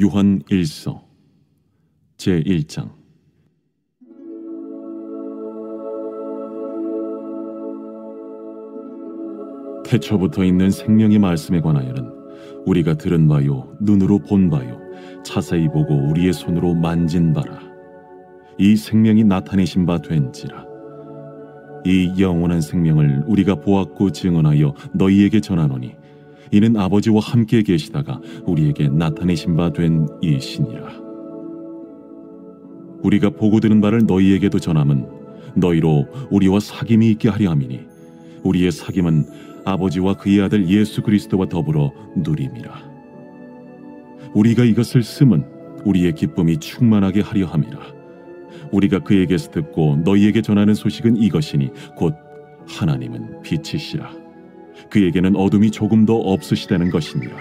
요한 1서 제1장. 태초부터 있는 생명의 말씀에 관하여는 우리가 들은 바요 눈으로 본 바요 자세히 보고 우리의 손으로 만진 바라. 이 생명이 나타내신 바 된지라. 이 영원한 생명을 우리가 보았고 증언하여 너희에게 전하노니 이는 아버지와 함께 계시다가 우리에게 나타내신 바 된 이시니라. 우리가 보고 들은 바를 너희에게도 전함은 너희로 우리와 사귐이 있게 하려 함이니 우리의 사귐은 아버지와 그의 아들 예수 그리스도와 더불어 누림이라. 우리가 이것을 쓰면 우리의 기쁨이 충만하게 하려 함이라. 우리가 그에게서 듣고 너희에게 전하는 소식은 이것이니 곧 하나님은 빛이시라. 그에게는 어둠이 조금도 없으시다는 것이니라.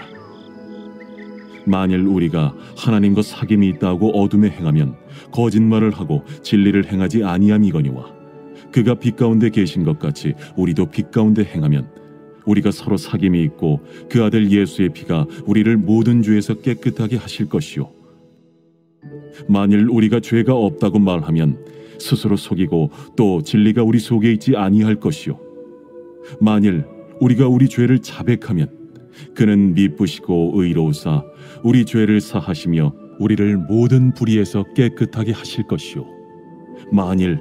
만일 우리가 하나님과 사귐이 있다고 어둠에 행하면 거짓말을 하고 진리를 행하지 아니함이거니와 그가 빛 가운데 계신 것 같이 우리도 빛 가운데 행하면 우리가 서로 사귐이 있고 그 아들 예수의 피가 우리를 모든 죄에서 깨끗하게 하실 것이요, 만일 우리가 죄가 없다고 말하면 스스로 속이고 또 진리가 우리 속에 있지 아니할 것이요, 만일 우리가 우리 죄를 자백하면 그는 미쁘시고 의로우사 우리 죄를 사하시며 우리를 모든 불의에서 깨끗하게 하실 것이요, 만일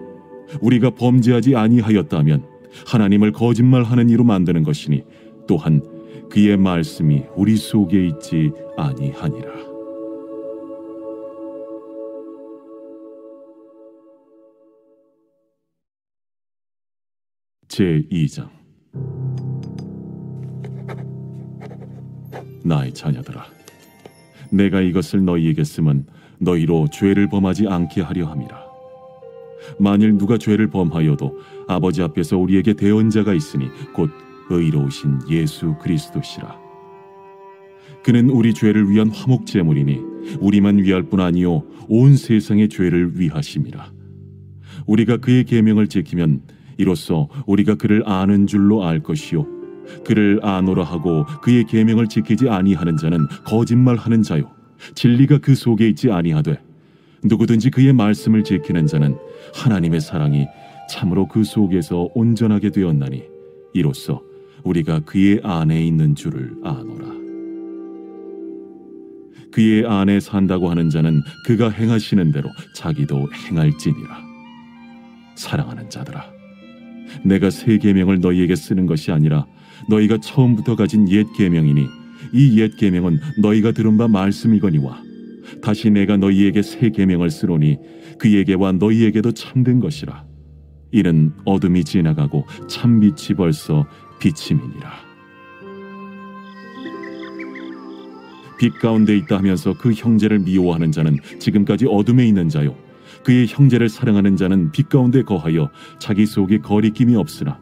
우리가 범죄하지 아니하였다면 하나님을 거짓말하는 이로 만드는 것이니 또한 그의 말씀이 우리 속에 있지 아니하니라. 제2장. 나의 자녀들아, 내가 이것을 너희에게 쓰면 너희로 죄를 범하지 않게 하려 함이라. 만일 누가 죄를 범하여도 아버지 앞에서 우리에게 대언자가 있으니 곧 의로우신 예수 그리스도시라. 그는 우리 죄를 위한 화목 제물이니 우리만 위할 뿐 아니요 온 세상의 죄를 위하심이라. 우리가 그의 계명을 지키면 이로써 우리가 그를 아는 줄로 알 것이요, 그를 아노라 하고 그의 계명을 지키지 아니하는 자는 거짓말하는 자요 진리가 그 속에 있지 아니하되 누구든지 그의 말씀을 지키는 자는 하나님의 사랑이 참으로 그 속에서 온전하게 되었나니 이로써 우리가 그의 안에 있는 줄을 아노라. 그의 안에 산다고 하는 자는 그가 행하시는 대로 자기도 행할지니라. 사랑하는 자들아, 내가 새 계명을 너희에게 쓰는 것이 아니라 너희가 처음부터 가진 옛 계명이니 이 옛 계명은 너희가 들은 바 말씀이거니와 다시 내가 너희에게 새 계명을 쓰노니 그에게와 너희에게도 참된 것이라. 이는 어둠이 지나가고 참빛이 벌써 비침이니라. 빛 가운데 있다 하면서 그 형제를 미워하는 자는 지금까지 어둠에 있는 자요, 그의 형제를 사랑하는 자는 빛 가운데 거하여 자기 속에 거리낌이 없으나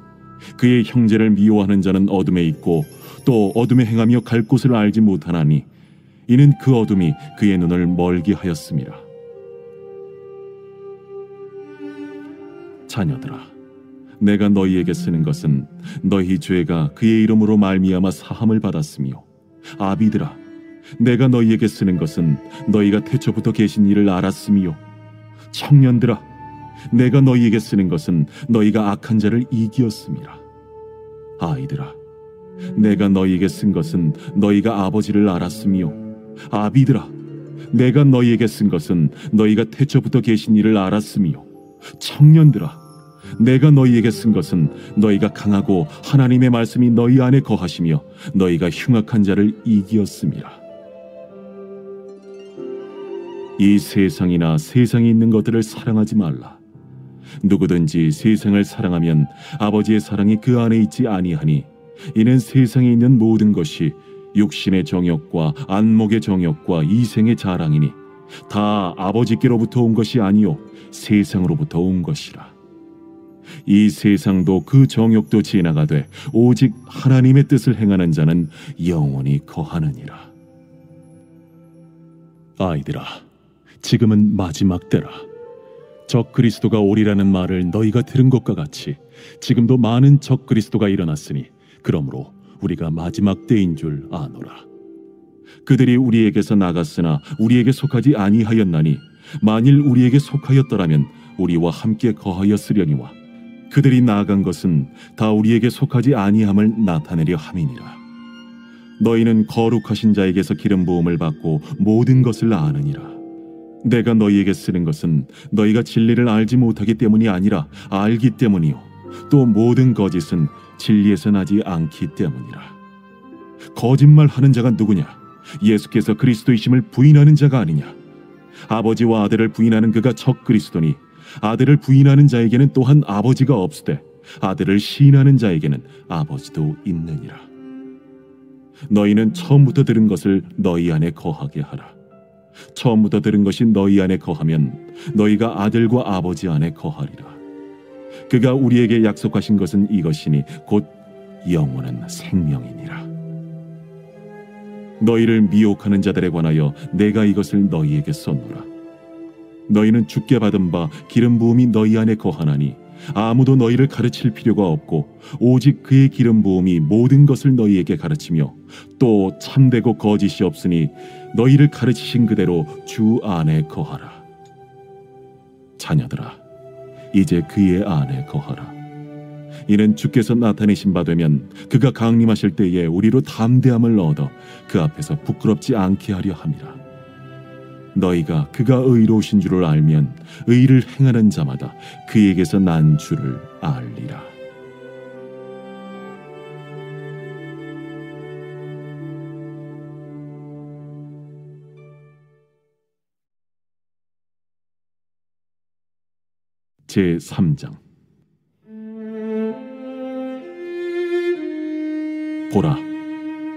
그의 형제를 미워하는 자는 어둠에 있고 또 어둠에 행하며 갈 곳을 알지 못하나니 이는 그 어둠이 그의 눈을 멀게 하였음이라. 자녀들아, 내가 너희에게 쓰는 것은 너희 죄가 그의 이름으로 말미암아 사함을 받았으며, 아비들아, 내가 너희에게 쓰는 것은 너희가 태초부터 계신 이를 알았으며, 청년들아, 내가 너희에게 쓰는 것은 너희가 악한 자를 이기었음이라. 아이들아, 내가 너희에게 쓴 것은 너희가 아버지를 알았으며, 아비들아, 내가 너희에게 쓴 것은 너희가 태초부터 계신 이를 알았으며, 청년들아, 내가 너희에게 쓴 것은 너희가 강하고 하나님의 말씀이 너희 안에 거하시며 너희가 흉악한 자를 이기었음이라. 이 세상이나 세상에 있는 것들을 사랑하지 말라. 누구든지 세상을 사랑하면 아버지의 사랑이 그 안에 있지 아니하니 이는 세상에 있는 모든 것이 육신의 정욕과 안목의 정욕과 이생의 자랑이니 다 아버지께로부터 온 것이 아니요 세상으로부터 온 것이라. 이 세상도 그 정욕도 지나가되 오직 하나님의 뜻을 행하는 자는 영원히 거하느니라. 아이들아, 지금은 마지막 때라. 적 그리스도가 오리라는 말을 너희가 들은 것과 같이 지금도 많은 적 그리스도가 일어났으니 그러므로 우리가 마지막 때인 줄 아노라. 그들이 우리에게서 나갔으나 우리에게 속하지 아니하였나니 만일 우리에게 속하였더라면 우리와 함께 거하였으려니와 그들이 나아간 것은 다 우리에게 속하지 아니함을 나타내려 함이니라. 너희는 거룩하신 자에게서 기름 부음을 받고 모든 것을 아느니라. 내가 너희에게 쓰는 것은 너희가 진리를 알지 못하기 때문이 아니라 알기 때문이요 또 모든 거짓은 진리에서 나지 않기 때문이라. 거짓말하는 자가 누구냐? 예수께서 그리스도이심을 부인하는 자가 아니냐? 아버지와 아들을 부인하는 그가 적 그리스도니 아들을 부인하는 자에게는 또한 아버지가 없으되 아들을 시인하는 자에게는 아버지도 있느니라. 너희는 처음부터 들은 것을 너희 안에 거하게 하라. 처음부터 들은 것이 너희 안에 거하면 너희가 아들과 아버지 안에 거하리라. 그가 우리에게 약속하신 것은 이것이니 곧 영원한 생명이니라. 너희를 미혹하는 자들에 관하여 내가 이것을 너희에게 썼노라. 너희는 주께 받은 바 기름 부음이 너희 안에 거하나니 아무도 너희를 가르칠 필요가 없고 오직 그의 기름 부음이 모든 것을 너희에게 가르치며 또 참되고 거짓이 없으니 너희를 가르치신 그대로 주 안에 거하라. 자녀들아, 이제 그의 안에 거하라. 이는 주께서 나타내신 바 되면 그가 강림하실 때에 우리로 담대함을 얻어 그 앞에서 부끄럽지 않게 하려 함이라. 너희가 그가 의로우신 줄을 알면 의를 행하는 자마다 그에게서 난 줄을 알리라. 제3장. 보라,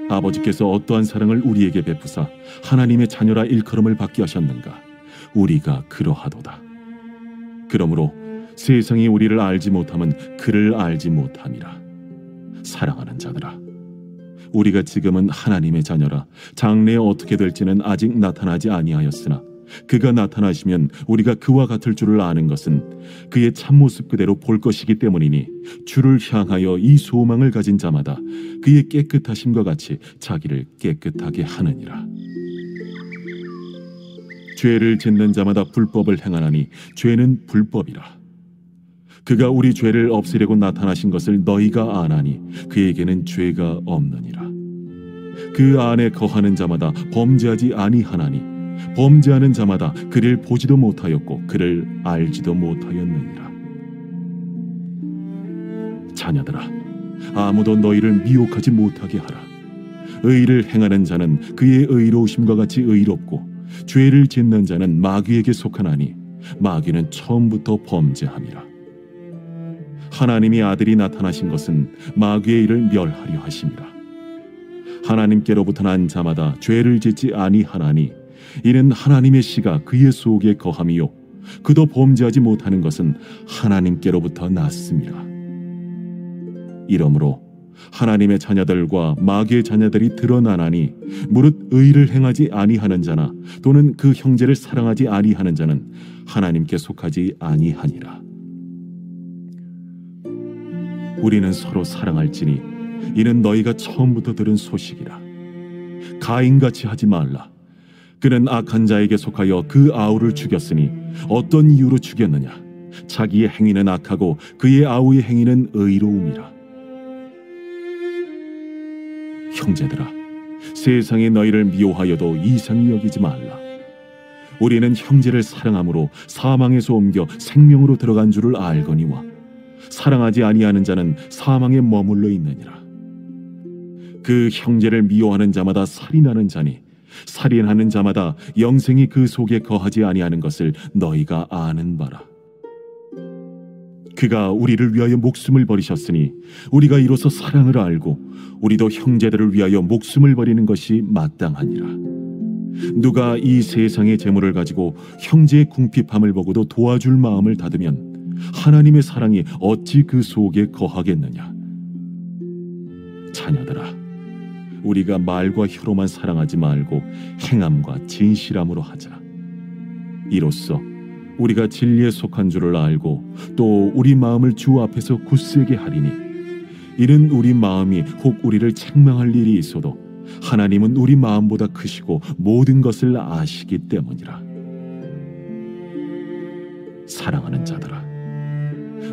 아버지께서 어떠한 사랑을 우리에게 베푸사 하나님의 자녀라 일컬음을 받게 하셨는가? 우리가 그러하도다. 그러므로 세상이 우리를 알지 못함은 그를 알지 못함이라. 사랑하는 자들아, 우리가 지금은 하나님의 자녀라. 장래에 어떻게 될지는 아직 나타나지 아니하였으나 그가 나타나시면 우리가 그와 같을 줄을 아는 것은 그의 참모습 그대로 볼 것이기 때문이니 주를 향하여 이 소망을 가진 자마다 그의 깨끗하심과 같이 자기를 깨끗하게 하느니라. 죄를 짓는 자마다 불법을 행하나니 죄는 불법이라. 그가 우리 죄를 없애려고 나타나신 것을 너희가 아나니 그에게는 죄가 없느니라. 그 안에 거하는 자마다 범죄하지 아니하나니 범죄하는 자마다 그를 보지도 못하였고 그를 알지도 못하였느니라. 자녀들아, 아무도 너희를 미혹하지 못하게 하라. 의를 행하는 자는 그의 의로우심과 같이 의롭고 죄를 짓는 자는 마귀에게 속하나니 마귀는 처음부터 범죄함이라. 하나님이 아들이 나타나신 것은 마귀의 일을 멸하려 하심이라. 하나님께로부터 난 자마다 죄를 짓지 아니하나니 이는 하나님의 씨가 그의 속에 거함이요 그도 범죄하지 못하는 것은 하나님께로부터 났음이라. 이러므로 하나님의 자녀들과 마귀의 자녀들이 드러나나니 무릇 의를 행하지 아니하는 자나 또는 그 형제를 사랑하지 아니하는 자는 하나님께 속하지 아니하니라. 우리는 서로 사랑할지니 이는 너희가 처음부터 들은 소식이라. 가인같이 하지 말라. 그는 악한 자에게 속하여 그 아우를 죽였으니 어떤 이유로 죽였느냐? 자기의 행위는 악하고 그의 아우의 행위는 의로움이라. 형제들아, 세상이 너희를 미워하여도 이상히 여기지 말라. 우리는 형제를 사랑함으로 사망에서 옮겨 생명으로 들어간 줄을 알거니와 사랑하지 아니하는 자는 사망에 머물러 있느니라. 그 형제를 미워하는 자마다 살인하는 자니 살인하는 자마다 영생이 그 속에 거하지 아니하는 것을 너희가 아는 바라. 그가 우리를 위하여 목숨을 버리셨으니 우리가 이로써 사랑을 알고 우리도 형제들을 위하여 목숨을 버리는 것이 마땅하니라. 누가 이 세상의 재물을 가지고 형제의 궁핍함을 보고도 도와줄 마음을 닫으면 하나님의 사랑이 어찌 그 속에 거하겠느냐? 자녀들아, 우리가 말과 혀로만 사랑하지 말고 행함과 진실함으로 하자. 이로써 우리가 진리에 속한 줄을 알고 또 우리 마음을 주 앞에서 굳세게 하리니 이는 우리 마음이 혹 우리를 책망할 일이 있어도 하나님은 우리 마음보다 크시고 모든 것을 아시기 때문이라. 사랑하는 자들아,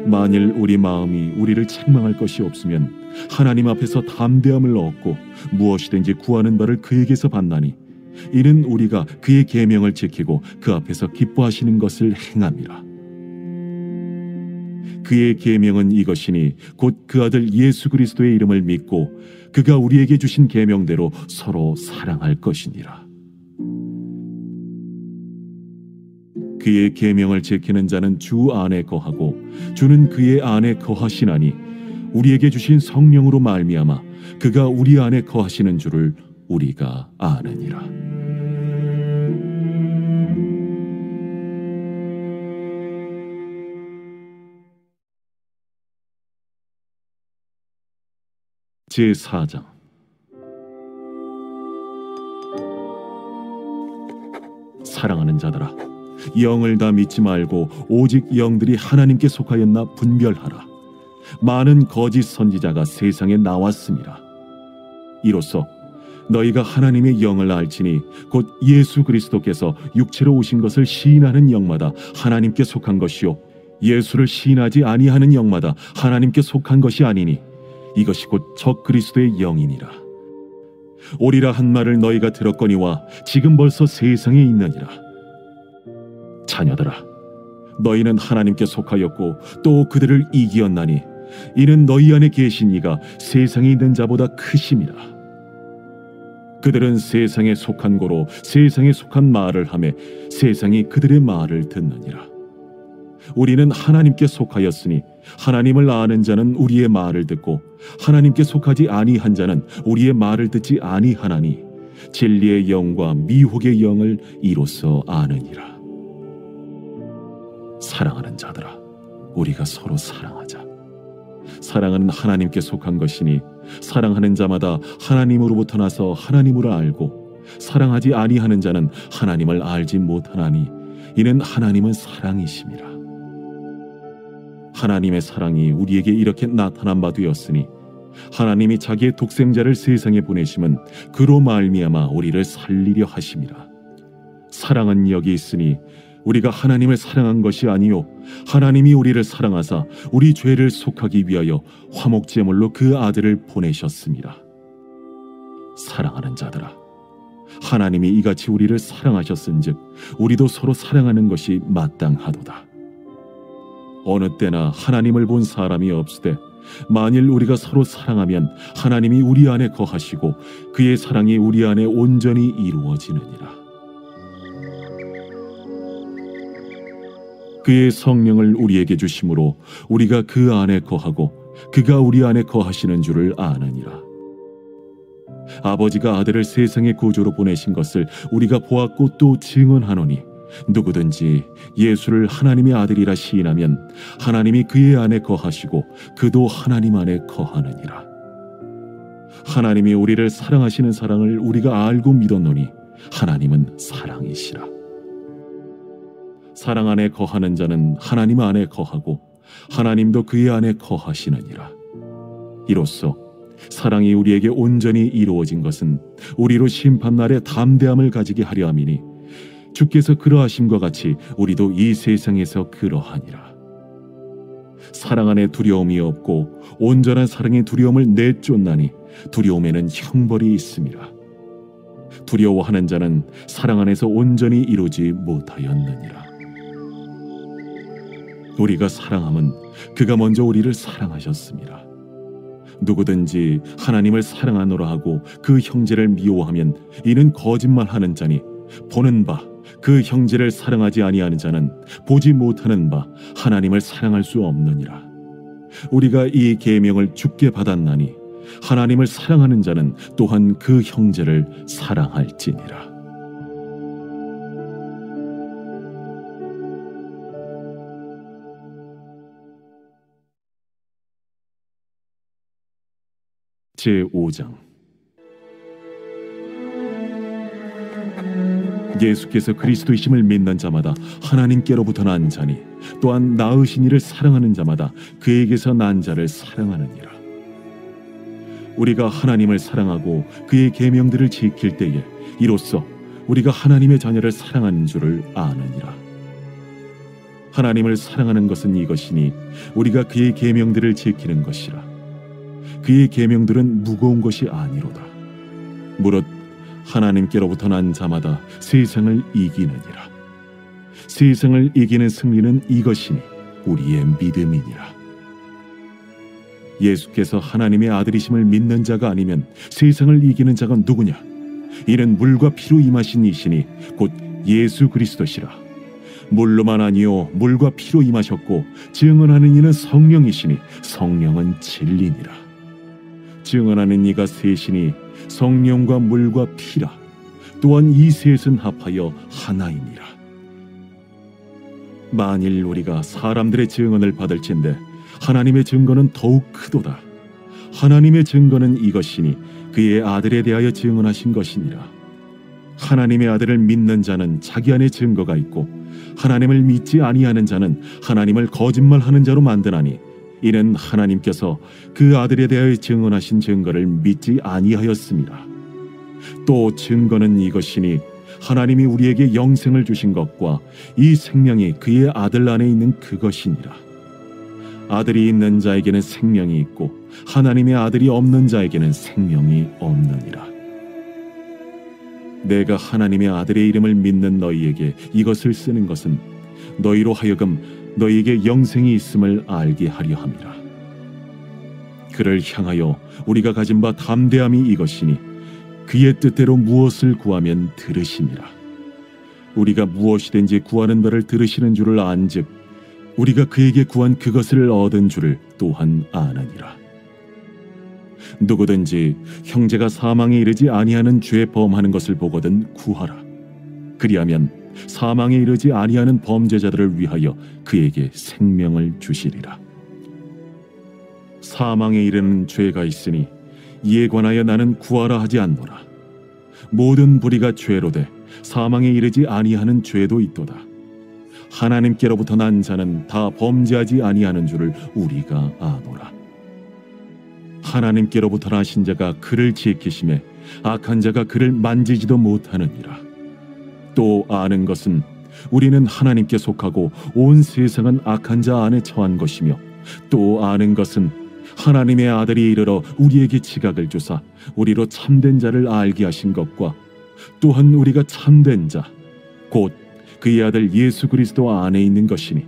만일 우리 마음이 우리를 책망할 것이 없으면 하나님 앞에서 담대함을 얻고 무엇이든지 구하는 바를 그에게서 받나니 이는 우리가 그의 계명을 지키고 그 앞에서 기뻐하시는 것을 행함이라. 그의 계명은 이것이니 곧 그 아들 예수 그리스도의 이름을 믿고 그가 우리에게 주신 계명대로 서로 사랑할 것이니라. 그의 계명을 지키는 자는 주 안에 거하고 주는 그의 안에 거하시나니 우리에게 주신 성령으로 말미암아 그가 우리 안에 거하시는 줄을 우리가 아느니라. 제4장. 사랑하는 자들아, 영을 다 믿지 말고 오직 영들이 하나님께 속하였나 분별하라. 많은 거짓 선지자가 세상에 나왔습니다. 이로써 너희가 하나님의 영을 알지니 곧 예수 그리스도께서 육체로 오신 것을 시인하는 영마다 하나님께 속한 것이요 예수를 시인하지 아니하는 영마다 하나님께 속한 것이 아니니 이것이 곧 적 그리스도의 영이니라. 오리라 한 말을 너희가 들었거니와 지금 벌써 세상에 있느니라. 자녀들아, 너희는 하나님께 속하였고 또 그들을 이기었나니 이는 너희 안에 계신 이가 세상에 있는 자보다 크심이라. 그들은 세상에 속한 고로 세상에 속한 말을 하매 세상이 그들의 말을 듣느니라. 우리는 하나님께 속하였으니 하나님을 아는 자는 우리의 말을 듣고 하나님께 속하지 아니한 자는 우리의 말을 듣지 아니하나니 진리의 영과 미혹의 영을 이로써 아느니라. 사랑하는 자들아, 우리가 서로 사랑하자. 사랑은 하나님께 속한 것이니 사랑하는 자마다 하나님으로부터 나서 하나님으로 알고 사랑하지 아니하는 자는 하나님을 알지 못하나니 이는 하나님은 사랑이심이라. 하나님의 사랑이 우리에게 이렇게 나타난 바 되었으니 하나님이 자기의 독생자를 세상에 보내심은 그로 말미암아 우리를 살리려 하심이라. 사랑은 여기 있으니 우리가 하나님을 사랑한 것이 아니요 하나님이 우리를 사랑하사 우리 죄를 속하기 위하여 화목제물로 그 아들을 보내셨습니다. 사랑하는 자들아, 하나님이 이같이 우리를 사랑하셨은즉 우리도 서로 사랑하는 것이 마땅하도다. 어느 때나 하나님을 본 사람이 없으되 만일 우리가 서로 사랑하면 하나님이 우리 안에 거하시고 그의 사랑이 우리 안에 온전히 이루어지느니라. 그의 성령을 우리에게 주심으로 우리가 그 안에 거하고 그가 우리 안에 거하시는 줄을 아느니라. 아버지가 아들을 세상의 구주로 보내신 것을 우리가 보았고 또 증언하노니 누구든지 예수를 하나님의 아들이라 시인하면 하나님이 그의 안에 거하시고 그도 하나님 안에 거하느니라. 하나님이 우리를 사랑하시는 사랑을 우리가 알고 믿었노니 하나님은 사랑이시라. 사랑 안에 거하는 자는 하나님 안에 거하고 하나님도 그의 안에 거하시느니라. 이로써 사랑이 우리에게 온전히 이루어진 것은 우리로 심판날에 담대함을 가지게 하려 함이니 주께서 그러하심과 같이 우리도 이 세상에서 그러하니라. 사랑 안에 두려움이 없고 온전한 사랑의 두려움을 내쫓나니 두려움에는 형벌이 있음이라. 두려워하는 자는 사랑 안에서 온전히 이루지 못하였느니라. 우리가 사랑함은 그가 먼저 우리를 사랑하셨습니다. 누구든지 하나님을 사랑하노라 하고 그 형제를 미워하면 이는 거짓말하는 자니 보는 바 그 형제를 사랑하지 아니하는 자는 보지 못하는 바 하나님을 사랑할 수 없느니라. 우리가 이 계명을 주께 받았나니 하나님을 사랑하는 자는 또한 그 형제를 사랑할지니라. 제5장. 예수께서 그리스도이심을 믿는 자마다 하나님께로부터 난 자니 또한 낳으신 이를 사랑하는 자마다 그에게서 난 자를 사랑하느니라. 우리가 하나님을 사랑하고 그의 계명들을 지킬 때에 이로써 우리가 하나님의 자녀를 사랑하는 줄을 아느니라. 하나님을 사랑하는 것은 이것이니 우리가 그의 계명들을 지키는 것이라. 그의 계명들은 무거운 것이 아니로다. 무릇 하나님께로부터 난 자마다 세상을 이기느니라. 세상을 이기는 승리는 이것이니 우리의 믿음이니라. 예수께서 하나님의 아들이심을 믿는 자가 아니면 세상을 이기는 자가 누구냐? 이는 물과 피로 임하신 이시니 곧 예수 그리스도시라. 물로만 아니요 물과 피로 임하셨고 증언하는 이는 성령이시니 성령은 진리니라. 증언하는 이가 셋이니 성령과 물과 피라. 또한 이 셋은 합하여 하나이니라. 만일 우리가 사람들의 증언을 받을진대 하나님의 증거는 더욱 크도다. 하나님의 증거는 이것이니 그의 아들에 대하여 증언하신 것이니라. 하나님의 아들을 믿는 자는 자기 안에 증거가 있고 하나님을 믿지 아니하는 자는 하나님을 거짓말하는 자로 만드나니 이는 하나님께서 그 아들에 대하여 증언하신 증거를 믿지 아니하였습니다. 또 증거는 이것이니 하나님이 우리에게 영생을 주신 것과 이 생명이 그의 아들 안에 있는 그것이니라. 아들이 있는 자에게는 생명이 있고 하나님의 아들이 없는 자에게는 생명이 없느니라. 내가 하나님의 아들의 이름을 믿는 너희에게 이것을 쓰는 것은 너희로 하여금 너희에게 영생이 있음을 알게 하려 함이라. 그를 향하여 우리가 가진 바 담대함이 이것이니 그의 뜻대로 무엇을 구하면 들으시니라. 우리가 무엇이든지 구하는 바를 들으시는 줄을 안즉 우리가 그에게 구한 그것을 얻은 줄을 또한 아느니라. 누구든지 형제가 사망에 이르지 아니하는 죄 범하는 것을 보거든 구하라. 그리하면 사망에 이르지 아니하는 범죄자들을 위하여 그에게 생명을 주시리라. 사망에 이르는 죄가 있으니 이에 관하여 나는 구하라 하지 않노라. 모든 불의가 죄로되 사망에 이르지 아니하는 죄도 있도다. 하나님께로부터 난 자는 다 범죄하지 아니하는 줄을 우리가 아노라. 하나님께로부터 나신 자가 그를 지키심에 악한 자가 그를 만지지도 못하느니라. 또 아는 것은 우리는 하나님께 속하고 온 세상은 악한 자 안에 처한 것이며 또 아는 것은 하나님의 아들이 이르러 우리에게 지각을 주사 우리로 참된 자를 알게 하신 것과 또한 우리가 참된 자 곧 그의 아들 예수 그리스도 안에 있는 것이니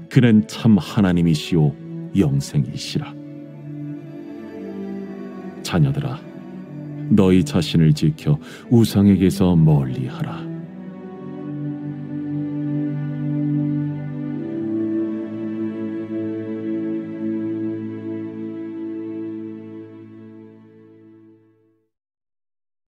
그는 참 하나님이시오 영생이시라. 자녀들아, 너희 자신을 지켜 우상에게서 멀리하라.